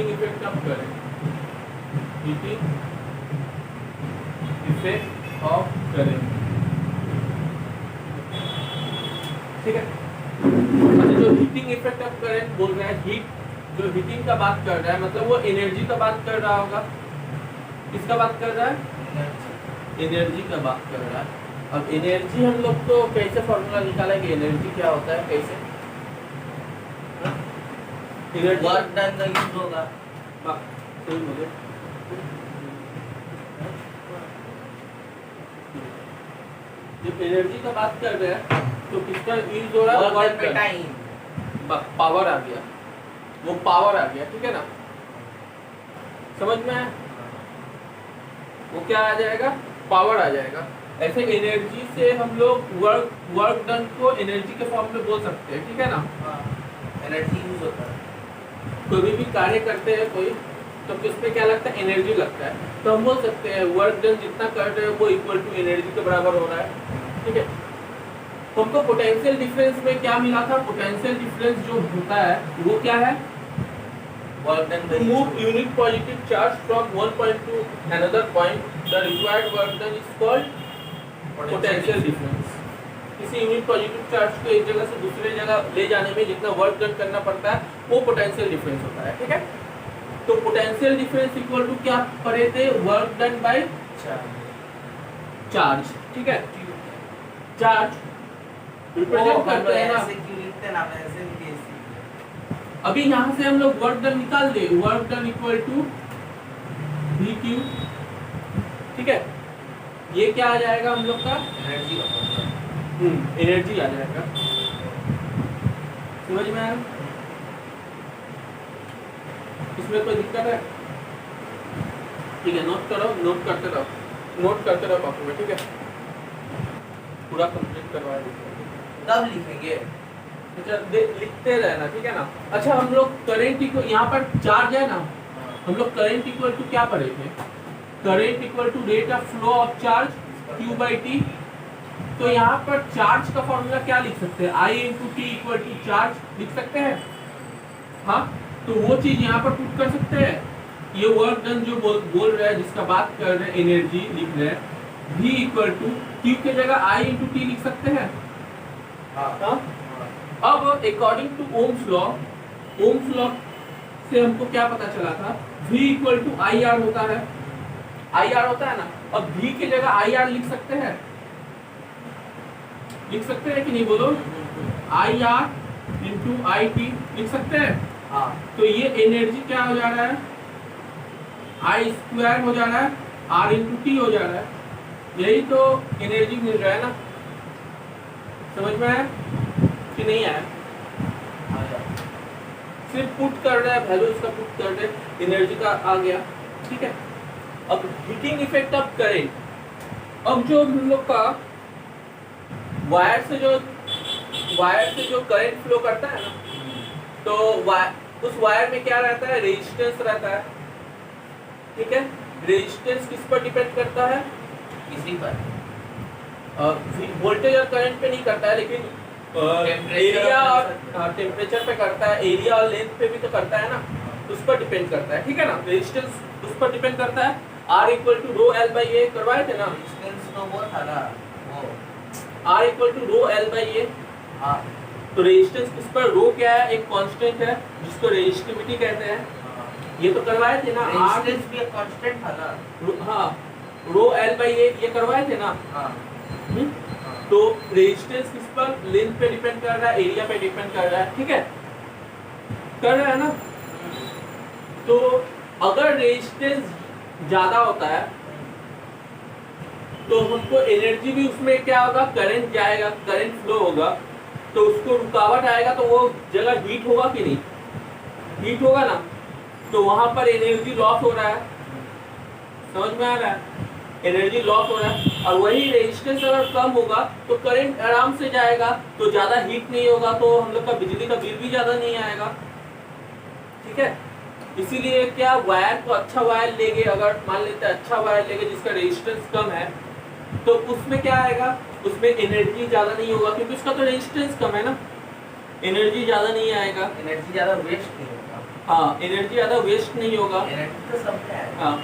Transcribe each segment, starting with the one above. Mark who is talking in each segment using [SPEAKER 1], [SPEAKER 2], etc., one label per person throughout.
[SPEAKER 1] Heating effect of current, heating effect of current, ठीक है। अच्छा, जो हीटिंग इफेक्ट ऑफ करंट बोल रहा है, हीट जो हीटिंग का बात कर रहा है, मतलब वो एनर्जी का बात कर रहा होगा। किसका बात कर रहा है? एनर्जी का बात कर रहा है। अब एनर्जी हम लोग तो कैसे फॉर्मूला निकाला कि एनर्जी क्या होता है, कैसे? एनर्जी
[SPEAKER 2] वर्क डन का यूज होगा।
[SPEAKER 1] सही बोले। जब एनर्जी का बात कर रहे हैं तो किसका यूज हो रहा है?
[SPEAKER 2] वर्क डन टाइम,
[SPEAKER 1] पावर आ गया, वो पावर आ गया, ठीक है ना, समझ में आया? वो क्या आ जाएगा? पावर आ जाएगा। ऐसे एनर्जी से हम लोग वर्क डन को एनर्जी के फॉर्म में बोल सकते हैं, ठीक है ना।
[SPEAKER 2] एनर्जी यूज होता है।
[SPEAKER 1] कोई भी कार्य करते हैं कोई, तो उसमें क्या लगता है? एनर्जी लगता है। तो हम बोल सकते हैं वर्क डन जितना कर रहे हैं वो इक्वल टू एनर्जी के बराबर हो रहा है, ठीक है। तो हमको पोटेंशियल डिफरेंस में क्या मिला था? पोटेंशियल डिफरेंस जो होता है वो क्या है?
[SPEAKER 2] Work done
[SPEAKER 1] To move unit positive charge from one point to another point, the required work done is called potential difference. किसी यूनिट पॉजिटिव चार्ज को एक जगह से दूसरे जगह ले जाने में जितना वर्क डन करना पड़ता है वो पोटेंशियल डिफरेंस होता है, ठीक है। तो पोटेंशियल डिफरेंस इक्वल टू क्या पढ़े थे? वर्क डन बाय चार्ज, ठीक है। चार्ज रिप्रेजेंट करते हैं ना,
[SPEAKER 2] ऐसे क्यों लिखते हैं ना, ऐसे लिखिए।
[SPEAKER 1] अभी यहाँ से हम लोग वर्क डन निकाल दे, work done equal to v q, ठीक है। ये क्या आ जाएगा हम लोग का?
[SPEAKER 2] एनर्जी का फॉर्मूला।
[SPEAKER 1] एनर्जी आ जाएगा, समझ में आया? इसमें कोई दिक्कत है? ठीक है, नोट करो, नोट करते रहो बापू में, ठीक है। पूरा कंप्लीट करवा दीजिए।
[SPEAKER 2] तब लिखेंगे।
[SPEAKER 1] अच्छा, लिखते रहना, ठीक है ना। अच्छा, हम लोग करंट इक्वल, यहाँ पर चार्ज है ना, हम लोग करंट इक्वल टू क्या पढ़े थे? Current equal to rate of flow of charge Q by T। तो यहाँ पर चार्ज का फॉर्मूला क्या लिख सकते हैं? I into T equal to charge लिख सकते हैं। हाँ, तो वो चीज यहाँ पर पुट कर सकते हैं। ये वर्क डन जो बोल रहे हैं, जिसका बात कर रहे हैं, एनर्जी लिख रहे हैं, V इक्वल टू Q के जगह I इंटू टी लिख सकते हैं। हाँ। अब अकॉर्डिंग टू ओम्स लॉ से हमको क्या पता चला था? V equal to I R होता है, IR होता है ना। अब V की जगह IR लिख सकते हैं कि नहीं? बोलो, IR इंटू IT लिख सकते हैं।
[SPEAKER 2] हाँ।
[SPEAKER 1] तो ये एनर्जी क्या हो जा रहा है? I स्क्वायर हो जा रहा है, R इंटू टी हो जा रहा है। यही तो एनर्जी मिल रहा है ना, समझ में आया कि नहीं आया? सिर्फ पुट कर रहा है, वैल्यू इसका पुट कर रहे, एनर्जी का आ गया, ठीक है। अब हीटिंग इफेक्ट ऑफ करंट, अब जो हम लोग का वायर से जो करंट फ्लो करता है ना, तो उस वायर में क्या रहता है? रेजिस्टेंस रहता है, ठीक है। रेजिस्टेंस किस पर डिपेंड करता है?
[SPEAKER 2] किसी पर
[SPEAKER 1] वोल्टेज और करंट पे नहीं करता है, लेकिन एरिया और टेम्परेचर पे करता है, एरिया और लेंथ पे भी तो करता है ना, उस पर डिपेंड करता है, ठीक है ना। रेजिस्टेंस उस पर डिपेंड करता है। R equal to rho l by a करवाए थे ना,
[SPEAKER 2] रेजिस्टेंस तो वो था ना, वो
[SPEAKER 1] R equal to rho l by a.
[SPEAKER 2] हाँ।
[SPEAKER 1] तो रेजिस्टेंस किस पर? रो क्या है? एक कांस्टेंट है जिसको रेजिस्टिविटी कहते हैं। ये तो करवाए थे ना।
[SPEAKER 2] रेजिस्टेंस भी एक कांस्टेंट था ना।
[SPEAKER 1] हाँ, रो एल बाई ए ये करवाए थे ना।
[SPEAKER 2] हाँ।
[SPEAKER 1] तो रेजिस्टेंस किस पर? लेंथ पे डिपेंड कर रहा है, एरिया पे डिपेंड कर रहा है, ठीक है, कर रहा है ना। तो अगर रेजिस्टेंस ज्यादा होता है तो हमको एनर्जी भी उसमें क्या होगा? करंट जाएगा, करंट फ्लो होगा, तो उसको रुकावट आएगा, तो वो जगह हीट होगा कि नहीं? हीट होगा ना, तो वहां पर एनर्जी लॉस हो रहा है, समझ में आ रहा है? एनर्जी लॉस हो रहा है। और वही रेजिस्टेंस अगर कम होगा तो करंट आराम से जाएगा, तो ज्यादा हीट नहीं होगा, तो हम लोग का बिजली का बिल भी ज्यादा नहीं आएगा, ठीक है। इसीलिए क्या, वायर को अच्छा वायर लेंगे, अगर मान लेते हैं अच्छा वायर लेंगे जिसका रेजिस्टेंस कम है, तो उसमें क्या आएगा? उसमें एनर्जी ज्यादा नहीं होगा, क्योंकि उसका तो रेजिस्टेंस कम है ना, एनर्जी ज्यादा नहीं आएगा,
[SPEAKER 2] एनर्जी ज्यादा वेस्ट नहीं होगा।
[SPEAKER 1] हाँ एनर्जी ज़्यादा वेस्ट नहीं होगा।
[SPEAKER 2] एनर्जी तो सब में है।
[SPEAKER 1] हाँ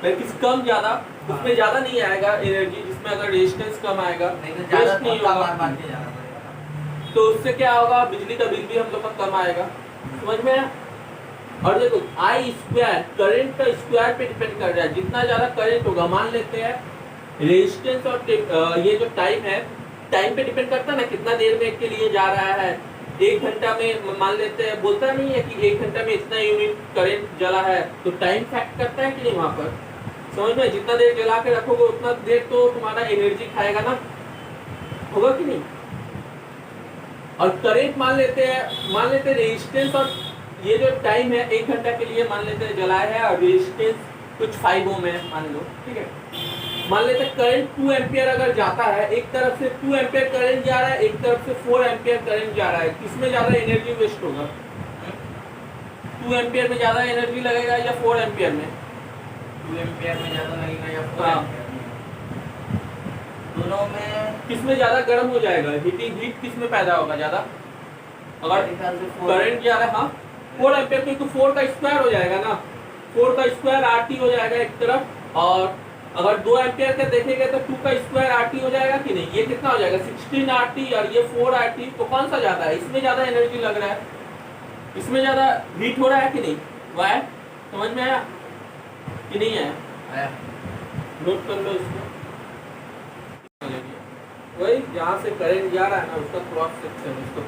[SPEAKER 1] बल्कि कम ज़्यादा, उसमें ज़्यादा नहीं आएगा एनर्जी, जिसमें अगर रेजिस्टेंस कम आएगा
[SPEAKER 2] नहीं तो ज़्यादा
[SPEAKER 1] वेस्ट नहीं
[SPEAKER 2] धक्का
[SPEAKER 1] होगा।
[SPEAKER 2] मार के जाना पड़ेगा ना।
[SPEAKER 1] तो उससे क्या होगा, बिजली का बिल भी हम लोग का कम आएगा। समझ में आया? और देखो आई स्क्वायर करंट का स्क्वायर पे डिपेंड कर रहा है। जितना ज़्यादा करंट होगा, मान लेते हैं रेजिस्टेंस और ये जो टाइम है, टाइम पे डिपेंड करता है ना, कितना देर में के लिए जा रहा है। 1 घंटा में मान लेते हैं, बोलता नहीं है कि 1 घंटा में इतना यूनिट करंट जला है, तो टाइम फैक्ट करता है कि नहीं वहाँ पर। समझ में? जितना देर जला के रखोगे उतना देर तो तुम्हारा एनर्जी खाएगा ना, होगा कि नहीं। और करंट मान लेते हैं रेजिस्टेंस और ये जो टाइम है 1 घंटा के लिए मान लेते हैं जलाया है, और रेजिस्टेंस कुछ 5 ओम है मान लो, ठीक है। मान लेते हैं करंट 2 एम्पियर अगर जाता है, एक तरफ से 2 एम्पियर करंट जा रहा है, एक तरफ से 4 एम्पियर करंट जा रहा है, किसमें ज़्यादा एनर्जी वेस्ट होगा? 2 एम्पियर में ज़्यादा एनर्जी लगेगा या 4 एम्पियर में?
[SPEAKER 2] 2 एम्पियर में ज़्यादा लगेगा या 4
[SPEAKER 1] हाँ।
[SPEAKER 2] एम्पियर में? दोनों में
[SPEAKER 1] किसमें ज़्यादा गर्म हो जाएगा? हीट किसमें पैदा होगा ज़्यादा? अगर
[SPEAKER 2] मेरे ख्याल से 4
[SPEAKER 1] करंट जा रहा है, हाँ 4 एम्पियर, क्योंकि 4 का स्क्वायर हो जाएगा ना, 4 का स्क्वायर RT हो जाएगा एक तरफ, और अगर 2 एम्पियर का देखेंगे तो 2 का स्क्वायर RT हो जाएगा कि नहीं। ये कितना हो जाएगा 16 RT, और ये 4 RT, तो कौन सा ज़्यादा है? इसमें ज़्यादा एनर्जी लग रहा है, इसमें ज़्यादा हीट हो रहा है कि नहीं। वाई समझ में आया कि नहीं आया?
[SPEAKER 2] आया।
[SPEAKER 1] नोट कर लो इसको। वही जहाँ से करंट जा रहा है ना, उसका क्रॉस सेक्शन, उसको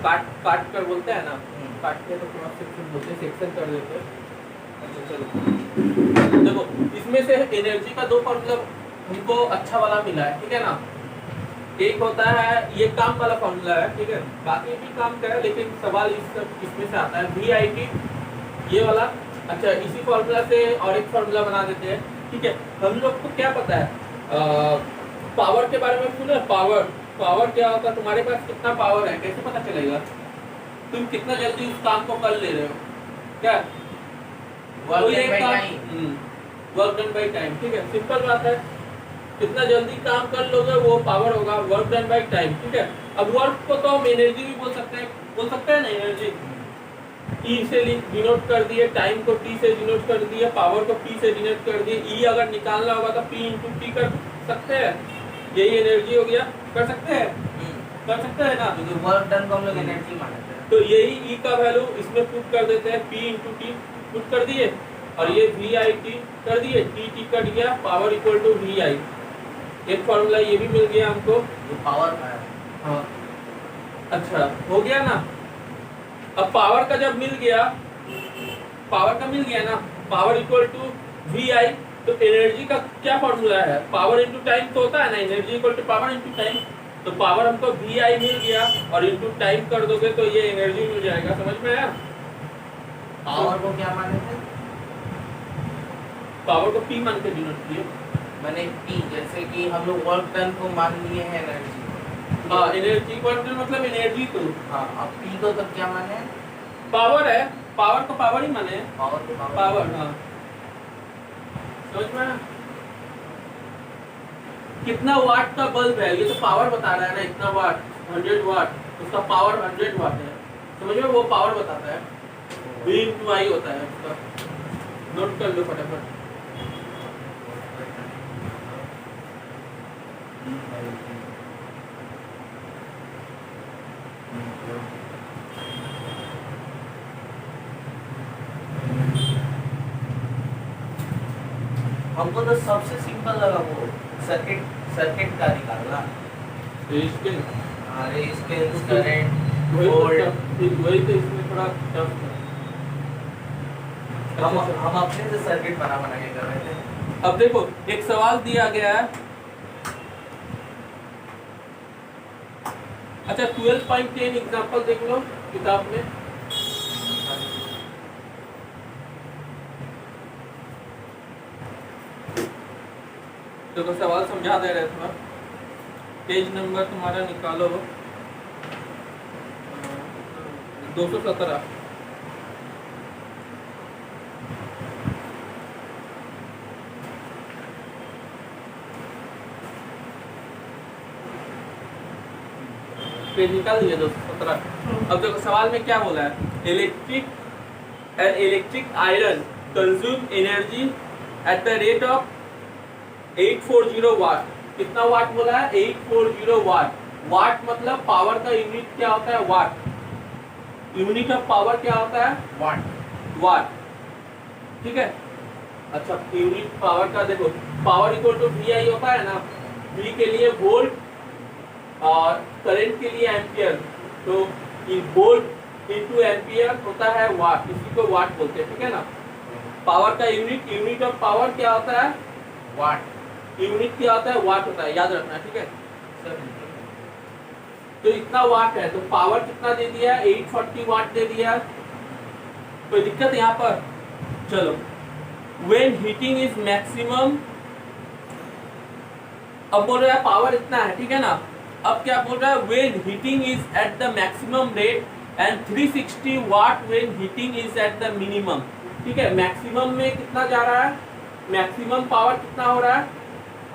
[SPEAKER 1] काट कर बोलते हैं ना, काट के तो क्रॉस सेक्शन बोलते हैं, सेक्शन कर देते हैं। अच्छा चलो देखो, इसमें से एनर्जी का 2 फॉर्मूला हमको अच्छा वाला मिला है, ठीक है ना। एक होता है ये काम वाला फॉर्मूला है, ठीक है, बाकी भी काम का है, लेकिन सवाल इसमें से आता है VIT ये वाला। अच्छा इसी फॉर्मूला से और एक फॉर्मूला बना देते हैं, ठीक है। हम लोग को क्या पता है पावर के बारे में सुना? पावर क्या होता है? तुम्हारे पास कितना पावर है कैसे पता चलेगा? तुम कितना जल्दी उस काम को कर ले रहे हो, क्या
[SPEAKER 2] work done by time.
[SPEAKER 1] Work done by time, ठीक है, सिंपल बात है। कितना जल्दी काम कर लोगे वो पावर होगा, वर्क डन बाय टाइम, ठीक है। अब वर्क को तो हम एनर्जी भी बोल सकते हैं ना, एनर्जी E से डिनोट कर दिए, टाइम को T से डिनोट कर दिए, पावर को P से डिनोट कर दिए। E अगर निकालना होगा तो P इंटू T कर सकते हैं, यही एनर्जी हो गया। कर सकते हैं ना।
[SPEAKER 2] क्योंकि वर्क डन को हम लोग एनर्जी मानते हैं।
[SPEAKER 1] तो यही E का वैल्यू इसमें पुट कर देते हैं, P इंटू T पुट कर दिए, और ये VIT कर दिए, T कट गया, पावर इक्वल टू VI। एक फॉर्मूला ये भी मिल गया हमको,
[SPEAKER 2] ये पावर का है।
[SPEAKER 1] हाँ अच्छा हो गया ना। अब पावर का जब मिल गया ना, पावर इक्वल टू VI, तो एनर्जी का क्या फॉर्मूला है? पावर इनटू टाइम तो होता है ना, energy equal to power into time. तो पावर हमको VI मिल गया, और इनटू टाइम कर दोगे तो ये एनर्जी मिल जाएगा। समझ में आया?
[SPEAKER 2] पावर को क्या माने थे?
[SPEAKER 1] पावर को P मान के डिनोट किए।
[SPEAKER 2] मैंने P, जैसे कि हम लोग वर्क डन को मान लिए हैं एनर्जी।
[SPEAKER 1] हाँ एनर्जी मतलब एनर्जी तो,
[SPEAKER 2] हाँ अब P को तब क्या माने?
[SPEAKER 1] पावर है, पावर को पावर ही माने,
[SPEAKER 2] पावर को
[SPEAKER 1] पावर। हाँ समझ में आया? कितना वाट का बल्ब है, ये तो पावर बता रहा है ना, इतना वाट 100 वाट, उसका पावर 100 वाट है। समझ में? वो पावर बताता है, V इंटू I होता है उसका। नोट कर लो फटाफट।
[SPEAKER 2] हमको तो सबसे सिंपल लगा वो सर्किट का निकालना।
[SPEAKER 1] रेजिस्टेंस,
[SPEAKER 2] रेजिस्टेंस, करंट,
[SPEAKER 1] वही
[SPEAKER 2] वोल्ट।
[SPEAKER 1] वही तो इसमें थोड़ा टफ है।
[SPEAKER 2] हम अपने से सर्किट बना के कर रहे थे।
[SPEAKER 1] अब देखो एक सवाल दिया गया है, अच्छा 12.10 एग्जांपल देख लो किताब में। देखो सवाल समझा दे रहे थोड़ा, पेज नंबर तुम्हारा निकालो 217। पेज निकाल दिए 217। अब देखो सवाल में क्या बोला है, electric an electric iron consume energy at the rate of 840 वाट। कितना वाट बोला है? 840 वाट। वाट मतलब पावर का यूनिट क्या होता है? वाट। यूनिट ऑफ पावर क्या होता है? वाट। ठीक है। अच्छा, यूनिट पावर का देखो, पावर इक्वल टू VI होता है ना, V के लिए वोल्ट और करंट के लिए एम्पियर, तो वोल्ट इनटू एम्पियर होता है वाट, इसी को वाट बोलते हैं। ठीक है ना। पावर का यूनिट ऑफ पावर क्या होता है?
[SPEAKER 2] वाट।
[SPEAKER 1] यूनिट क्या होता है? वाट होता है, याद रखना। ठीक है। तो इतना वाट है, तो पावर कितना दे दिया? 840 वाट दे दिया। कोई दिक्कत यहाँ पर? चलो, when heating is maximum, अब बोल रहा है पावर इतना है। ठीक है ना। अब क्या बोल रहा है? when heating is at the maximum rate and 360 watt when heating is at the minimum। ठीक है। मैक्सिमम में कितना जा रहा है? मैक्सिमम पावर कितना हो रहा है?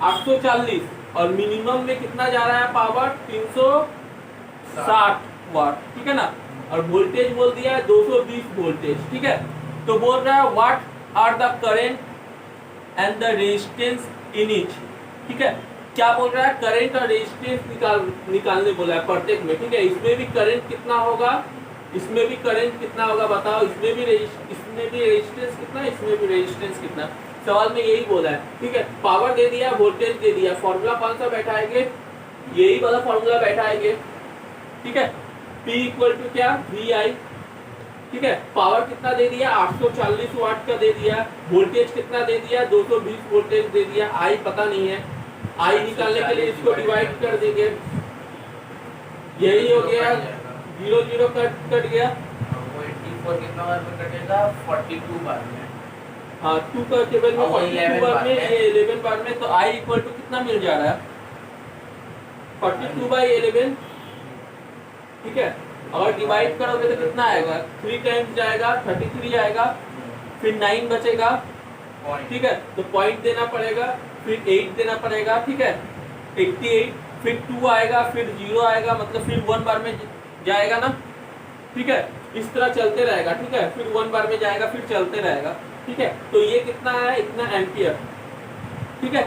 [SPEAKER 1] 840। और मिनिमम में कितना जा रहा है पावर? 360 वाट। ठीक है ना। और वोल्टेज बोल दिया है 220 वोल्टेज। ठीक है। तो बोल रहा है what are the current and the resistance in each. ठीक है। क्या बोल रहा है? करंट और रेजिस्टेंस निकालने बोला है प्रत्येक में। ठीक है। इसमें भी करंट कितना होगा, इसमें भी करंट कितना होगा बताओ। इसमें भी रेजिस्टेंस कितना, इसमें भी रेजिस्टेंस कितना। सवाल में यही बोला है। ठीक है। पावर दे दिया, वोल्टेज दे दिया, फॉर्मूला कौन सा बैठाएंगे? यही वाला फॉर्मूला बैठाएंगे। ठीक है। P इक्वल टू क्या? VI। ठीक है। पावर कितना दे दिया? 840 वाट का दे दिया। वोल्टेज कितना दे दिया? 220 वोल्टेज दे दिया। I पता नहीं है, I निकालने के लिए इसको डिवाइड कर देंगे। यही हो गया, 0 0 कट गया।
[SPEAKER 2] 84 कितना बार में कटेगा? 42 बार में।
[SPEAKER 1] हाँ, 2 का टेबल में 42 बार में, ये 11 बार में, तो I इक्वल टू कितना मिल जा रहा है? 42/11। ठीक है। अगर डिवाइड करोगे तो कितना आएगा? 3 टाइम्स जाएगा, 33 जाएगा, फिर 9 बचेगा। ठीक है। तो पॉइंट देना पड़ेगा, फिर 8 देना पड़ेगा। ठीक है। 88, फिर 2 आएगा, फिर 0 आएगा, मतलब फिर 1 बार में जाएगा ना। ठीक है। इस तरह चलते रहेगा। ठीक है। फिर 1 बार में जाएगा, फिर चलते रहेगा। ठीक है। तो ये कितना है? इतना एम्पियर। ठीक है।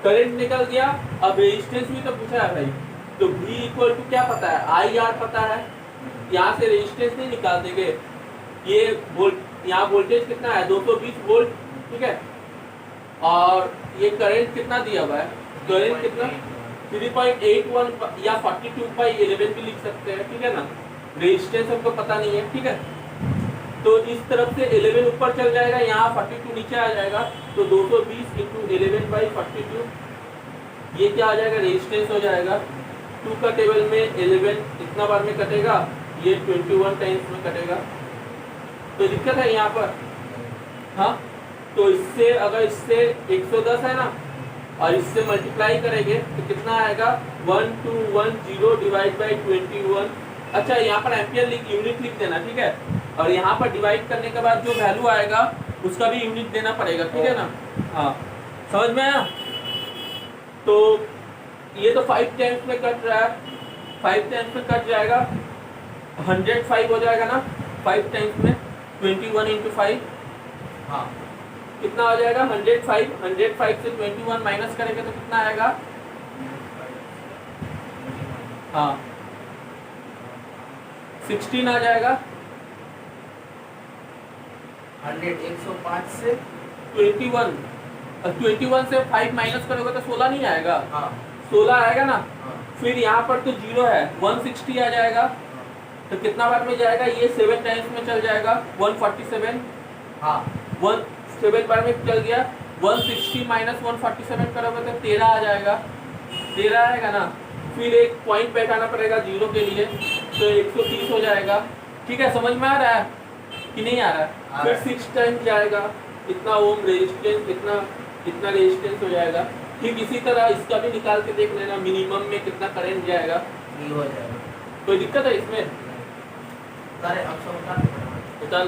[SPEAKER 1] करंट निकल गया। अब रेजिस्टेंस भी तो पूछा है भाई, तो V इक्वल टू क्या पता है? IR पता है। यहाँ से रेजिस्टेंस नहीं निकाल देंगे। ये यहाँ वोल्टेज कितना है? 220 वोल्ट। ठीक है। और ये करंट कितना दिया हुआ है? करंट कितना? 3.81 या 42/11 भी लिख सकते हैं। ठीक है ना। रेजिस्टेंस हमको पता नहीं है। ठीक है। तो इस तरफ से 11 ऊपर चल जाएगा, यहाँ 42 नीचे आ जाएगा, तो 220 × 11/42, ये क्या आ जाएगा? रेजिस्टेंस हो जाएगा। 2 का टेबल में 11 कितना बार में कटेगा? ये 21 टाइम्स में कटेगा। तो दिक्कत है यहाँ पर? हाँ। तो इससे अगर इससे 110 है ना, और इससे मल्टीप्लाई करेंगे तो कितना आएगा? 1210 डिवाइड बाई 21। अच्छा, यहाँ पर एम्पियर यूनिट लिख देना। ठीक है। और यहाँ पर डिवाइड करने के बाद जो वैल्यू आएगा उसका भी यूनिट देना पड़ेगा। ठीक है ना। हाँ, समझ में आया? तो ये तो 5 टाइम्स में कट रहा है, 5 टाइम्स में कट जाएगा, 105 हो जाएगा ना 5 टाइम्स में। 21 × 5
[SPEAKER 2] हाँ
[SPEAKER 1] कितना हो जाएगा? 105। 105 से 21 माइनस करेंगे तो कितना आएगा? हाँ, 16 आ जाएगा।
[SPEAKER 2] 105 से
[SPEAKER 1] 21 से 5 माइनस करोगे तो 16 नहीं आएगा?
[SPEAKER 2] हाँ
[SPEAKER 1] 16 आएगा ना।
[SPEAKER 2] हाँ
[SPEAKER 1] फिर यहाँ पर तो 0 है, 160 आ जाएगा। तो कितना बार में जाएगा? ये 7 टाइम्स में चल जाएगा, 147।
[SPEAKER 2] हाँ
[SPEAKER 1] 7 बार में चल गया। 160 माइनस 147 करोगे तो 13 आ जाएगा। 13 आएगा ना। फिर एक पॉइंट बैठाना पड़ेगा 0 के लिए, तो 130 हो जाएगा। ठीक है, समझ में आ रहा है कि नहीं आ रहा है? फिर 6 टाइम्स जाएगा, इतना ओम रेजिस्टेंस, इतना रेजिस्टेंस हो जाएगा। ठीक इसी तरह इसका भी निकाल के देख लेना, मिनिमम में कितना करंट जाएगा।
[SPEAKER 2] ये हो जाएगा।
[SPEAKER 1] कोई दिक्कत है इसमें?
[SPEAKER 2] सारे अक्षर
[SPEAKER 1] बता